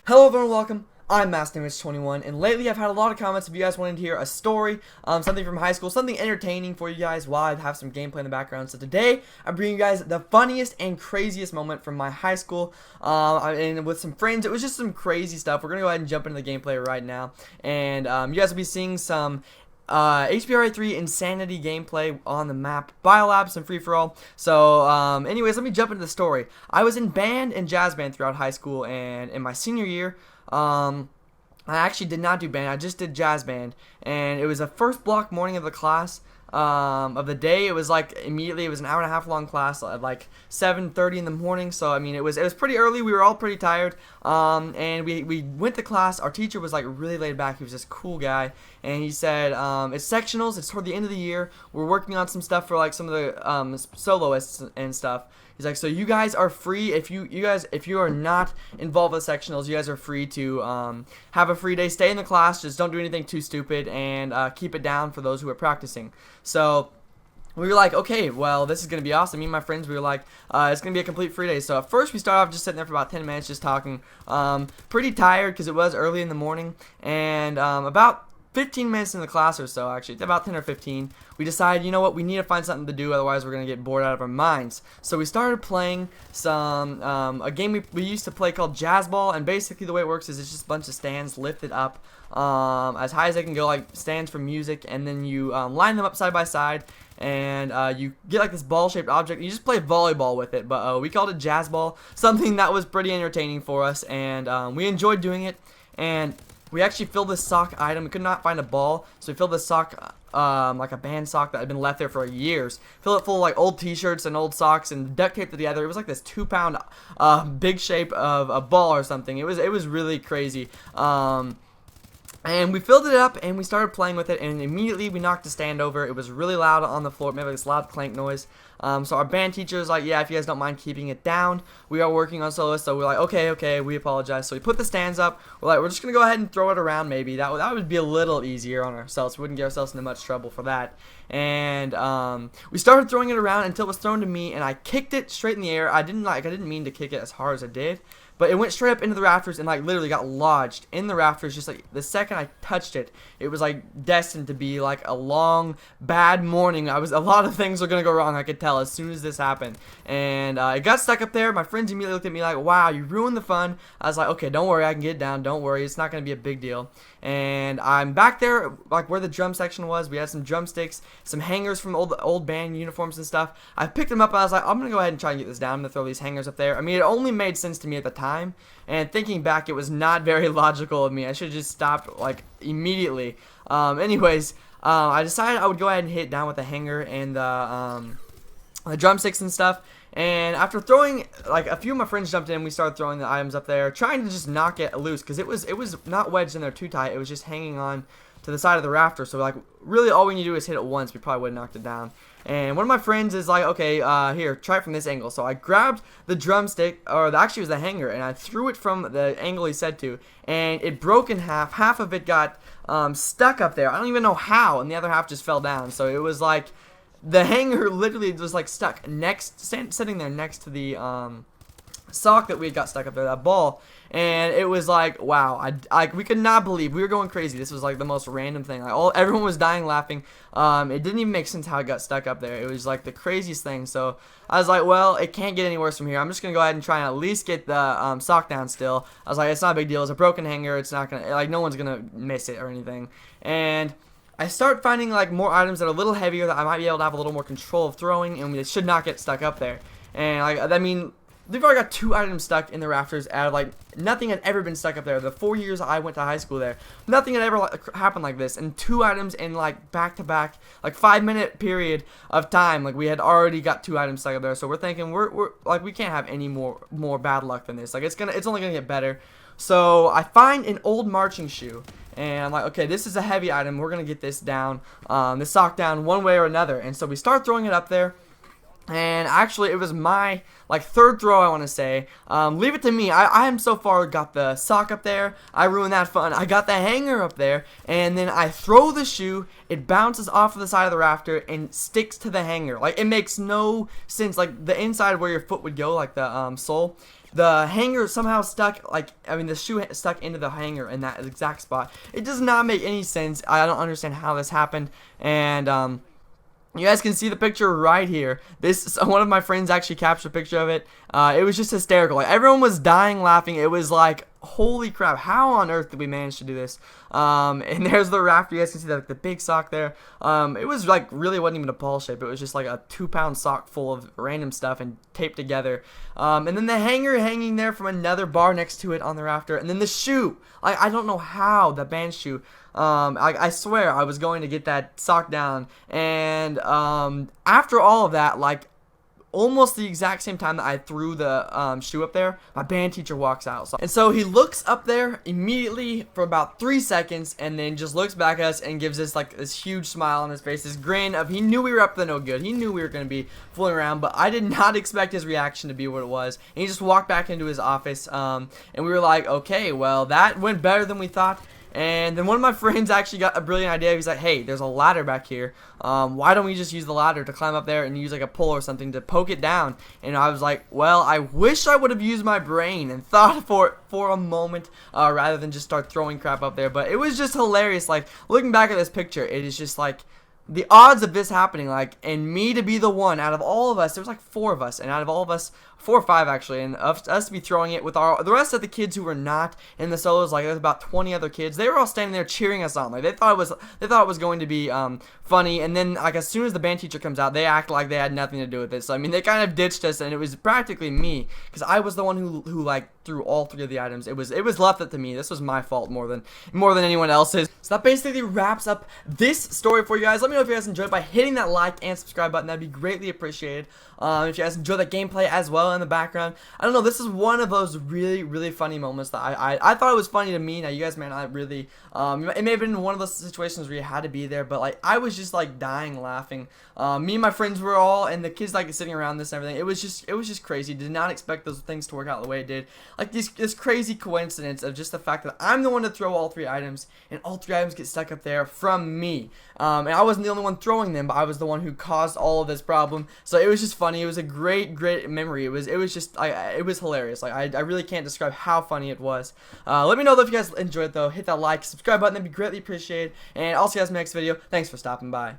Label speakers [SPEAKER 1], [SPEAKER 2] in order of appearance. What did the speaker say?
[SPEAKER 1] Hello everyone, welcome. I'm MassDamage21, and lately I've had a lot of comments if you guys wanted to hear a story, something from high school, something entertaining for you guys while I have some gameplay in the background. So today, I'm bringing you guys the funniest and craziest moment from my high school, and with some friends. It was just some crazy stuff. We're going to go ahead and jump into the gameplay right now, and you guys will be seeing some HBRa3 Insanity gameplay on the map, Biolab, some free-for-all. So, anyways, let me jump into the story. I was in band and jazz band throughout high school, and in my senior year, I actually did not do band, I just did jazz band, and it was the first block morning of the class, of the day. It was like immediately, it was an hour and a half long class at like 7:30 in the morning. So I mean, it was pretty early. We were all pretty tired, and we went to class. Our teacher was like really laid back. He was this cool guy, and he said, it's sectionals, it's toward the end of the year, we're working on some stuff for like some of the soloists and stuff. He's like, so you guys are free. If you are not involved with sectionals, you guys are free to have a free day, stay in the class, just don't do anything too stupid, and keep it down for those who are practicing. So we were like, okay, well, this is going to be awesome. Me and my friends, we were like, it's going to be a complete free day. So at first we started off just sitting there for about 10 minutes just talking, pretty tired because it was early in the morning, and about 15 minutes in the class or so, actually, about 10 or 15, we decided, you know what, we need to find something to do, otherwise we're going to get bored out of our minds. So we started playing some, a game we used to play called Jazz Ball, and basically the way it works is it's just a bunch of stands lifted up as high as they can go, like stands for music, and then you line them up side by side, and you get like this ball-shaped object, and you just play volleyball with it, but we called it Jazz Ball, something that was pretty entertaining for us, and we enjoyed doing it. And we actually filled this sock item. We could not find a ball, so we filled this sock, like a band sock that had been left there for years. Filled it full of like old t-shirts and old socks and duct taped it together. It was like this 2-pound big shape of a ball or something. It was really crazy. And we filled it up and we started playing with it, and immediately we knocked the stand over. It was really loud on the floor, maybe like this loud clank noise. So our band teacher was like, yeah, if you guys don't mind keeping it down, we are working on soloists. So we're like, okay, we apologize. So we put the stands up. We're like, we're just gonna go ahead and throw it around. Maybe that would be a little easier on ourselves. We wouldn't get ourselves into much trouble for that. And we started throwing it around until it was thrown to me, and I kicked it straight in the air. I didn't mean to kick it as hard as I did, but it went straight up into the rafters and like literally got lodged in the rafters. Just like the second I touched it, it was like destined to be like a long bad morning. A lot of things were gonna go wrong, I could tell as soon as this happened. And it got stuck up there. My friends immediately looked at me like, wow, you ruined the fun. I was like, okay, don't worry, I can get it down, don't worry, it's not gonna be a big deal. And I'm back there like where the drum section was. We had some drumsticks, some hangers from old band uniforms and stuff. I picked them up and I was like, I'm gonna go ahead and try and get this down. I'm gonna throw these hangers up there. I mean, it only made sense to me at the time, and thinking back, it was not very logical of me. I should have just stopped like immediately. Anyways, I decided I would go ahead and hit it down with the hanger and the drumsticks and stuff. And after throwing, like, a few of my friends jumped in, we started throwing the items up there, trying to just knock it loose, because it was not wedged in there too tight. It was just hanging on to the side of the rafter. So like, really all we need to do is hit it once. We probably would have knocked it down. And one of my friends is like, okay, here, try it from this angle. So I grabbed the drumstick, or actually it was the hanger, and I threw it from the angle he said to, and it broke in half. Half of it got stuck up there. I don't even know how, and the other half just fell down. So it was like, the hanger literally was like stuck sitting there next to the sock that we had got stuck up there, that ball. And it was like, wow, we could not believe, we were going crazy. This was like the most random thing. Like everyone was dying laughing. It didn't even make sense how it got stuck up there. It was like the craziest thing. So I was like, well, it can't get any worse from here. I'm just gonna go ahead and try and at least get the sock down still. I was like, it's not a big deal. It's a broken hanger. It's not gonna, like, no one's gonna miss it or anything. And I start finding like more items that are a little heavier that I might be able to have a little more control of throwing, and it should not get stuck up there. And like, I mean, we've already got 2 items stuck in the rafters out of like, nothing had ever been stuck up there. The 4 years I went to high school there, nothing had ever happened like this. And 2 items in like back-to-back, like 5-minute period of time, like we had already got 2 items stuck up there. So we're thinking, we're like, we can't have any more bad luck than this. Like it's only gonna get better. So I find an old marching shoe, and I'm like, okay, this is a heavy item. We're gonna get this down, this sock down one way or another. And so we start throwing it up there. And actually, it was my third throw, I want to say. Leave it to me. I am so far got the sock up there. I ruined that fun. I got the hanger up there, and then I throw the shoe. It bounces off of the side of the rafter and sticks to the hanger. Like, it makes no sense. Like, the inside where your foot would go, like the sole, the hanger somehow stuck. Like, I mean, the shoe stuck into the hanger in that exact spot. It does not make any sense. I don't understand how this happened. And you guys can see the picture right here. One of my friends actually captured a picture of it. It was just hysterical. Like, everyone was dying laughing. It was like, holy crap, how on earth did we manage to do this? And there's the rafter. You guys can see the big sock there. It was like, really wasn't even a ball shape. It was just like a 2-pound sock full of random stuff and taped together. And then the hanger hanging there from another bar next to it on the rafter. And then the shoe. Like, I don't know how, the band shoe. I swear I was going to get that sock down, and after all of that, like, almost the exact same time that I threw the shoe up there, my band teacher walks out. And so he looks up there immediately for about 3 seconds, and then just looks back at us and gives us like this huge smile on his face, this grin of he knew we were up to no good. He knew we were going to be fooling around, but I did not expect his reaction to be what it was. And he just walked back into his office, and we were like, okay, well, that went better than we thought. And then one of my friends actually got a brilliant idea. He's like, hey, there's a ladder back here. Why don't we just use the ladder to climb up there and use like a pole or something to poke it down? And I was like, well, I wish I would have used my brain and thought for a moment rather than just start throwing crap up there. But it was just hilarious. Like, looking back at this picture, it is just like, the odds of this happening, like, and me to be the one out of all of us, there was like 4 of us, and out of all of us, 4 or 5 actually, and of us to be throwing it with the rest of the kids who were not in the solos, like, there's about 20 other kids. They were all standing there cheering us on. Like, they thought it was going to be funny. And then, like, as soon as the band teacher comes out, they act like they had nothing to do with it. So I mean, they kind of ditched us, and it was practically me, because I was the one who like threw all 3 of the items. It was left up to me. This was my fault more than anyone else's. So that basically wraps up this story for you guys. Let me know if you guys enjoyed by hitting that like and subscribe button. That'd be greatly appreciated. If you guys enjoy the gameplay as well in the background, I don't know, this is one of those really funny moments that I thought it was funny to me. Now you guys may not really, it may have been one of those situations where you had to be there, but like, I was just like dying laughing. Me and my friends were all, and the kids like sitting around this and everything. It was just crazy. Did not expect those things to work out the way it did. Like, this crazy coincidence of just the fact that I'm the one to throw all 3 items, and all 3 items get stuck up there from me. And I wasn't the only one throwing them, but I was the one who caused all of this problem. So it was just funny. It was a great memory. It was just it was hilarious. Like, I really can't describe how funny it was. Let me know though if you guys enjoyed it though. Hit that like, subscribe button. That'd be greatly appreciated. And I'll see you guys in the next video. Thanks for stopping by.